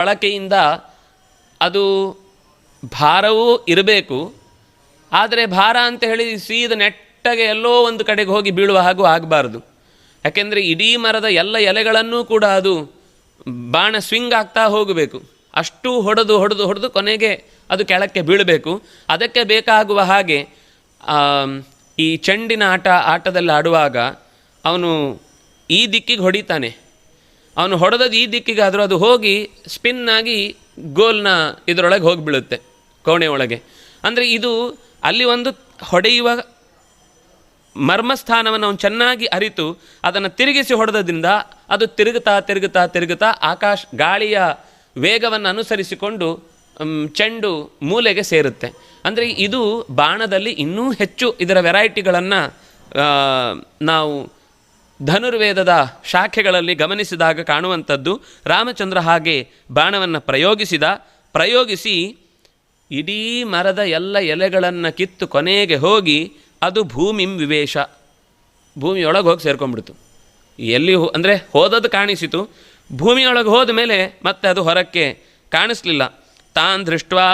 ಬಳಕೆಯಿಂದ ಅದು ಭಾರವೂ ಇರಬೇಕು. ಆದರೆ ಭಾರ ಅಂತ ಹೇಳಿ ಸೀದ ನೆಟ್ಟಗೆ ಎಲ್ಲೋ ಒಂದು ಕಡೆಗೆ ಹೋಗಿ ಬೀಳುವ ಹಾಗೂ ಆಗಬಾರ್ದು. ಯಾಕೆಂದರೆ ಇಡೀ ಮರದ ಎಲ್ಲ ಎಲೆಗಳನ್ನೂ ಕೂಡ ಅದು ಬಾಣ ಸ್ವಿಂಗ್ ಆಗ್ತಾ ಹೋಗಬೇಕು. ಅಷ್ಟು ಹೊಡೆದು ಹೊಡೆದು ಹೊಡೆದು ಕೊನೆಗೆ ಅದು ಕೆಳಕ್ಕೆ ಬೀಳಬೇಕು. ಅದಕ್ಕೆ ಬೇಕಾಗುವ ಹಾಗೆ ಈ ಚೆಂಡಿನ ಆಟದಲ್ಲಿ ಆಡುವಾಗ ಅವನು ಈ ದಿಕ್ಕಿಗೆ ಹೊಡಿತಾನೆ. ಅವನು ಹೊಡೆದದ್ದು ಈ ದಿಕ್ಕಿಗಾದರೂ ಅದು ಹೋಗಿ ಸ್ಪಿನ್ನಾಗಿ ಗೋಲ್ನ ಇದರೊಳಗೆ ಹೋಗಿಬೀಳುತ್ತೆ, ಕೋಣೆ ಒಳಗೆ. ಅಂದರೆ ಇದು ಅಲ್ಲಿ ಒಂದು ಹೊಡೆಯುವ ಮರ್ಮಸ್ಥಾನವನ್ನು ಅವನು ಚೆನ್ನಾಗಿ ಅರಿತು ಅದನ್ನು ತಿರುಗಿಸಿ ಹೊಡೆದದಿಂದ ಅದು ತಿರುಗುತ್ತಾ ತಿರುಗುತ್ತಾ ತಿರುಗುತ್ತಾ ಗಾಳಿಯ ವೇಗವನ್ನು ಅನುಸರಿಸಿಕೊಂಡು ಚೆಂಡು ಮೂಲೆಗೆ ಸೇರುತ್ತೆ. ಅಂದರೆ ಇದು ಬಾಣದಲ್ಲಿ ಇನ್ನೂ ಹೆಚ್ಚು ಇದರ ವೆರೈಟಿಗಳನ್ನು ನಾವು ಧನುರ್ವೇದದ ಶಾಖೆಗಳಲ್ಲಿ ಗಮನಿಸಿದಾಗ ಕಾಣುವಂಥದ್ದು. ರಾಮಚಂದ್ರ ಹಾಗೆ ಬಾಣವನ್ನು ಪ್ರಯೋಗಿಸಿ ಇಡೀ ಮರದ ಎಲ್ಲ ಎಲೆಗಳನ್ನು ಕಿತ್ತು ಕೊನೆಗೆ ಹೋಗಿ ಅದು ಭೂಮಿಂ ವಿವೇಶ, ಭೂಮಿಯೊಳಗೆ ಹೋಗಿ ಸೇರ್ಕೊಂಡ್ಬಿಡ್ತು. ಎಲ್ಲಿ ಅಂದರೆ ಹೋದದ್ದು ಕಾಣಿಸಿತು, ಭೂಮಿಯೊಳಗೆ ಹೋದ ಮೇಲೆ ಮತ್ತೆ ಅದು ಹೊರಕ್ಕೆ ಕಾಣಿಸ್ಲಿಲ್ಲ. ತಾನ್ ದೃಷ್ಟ್ವಾ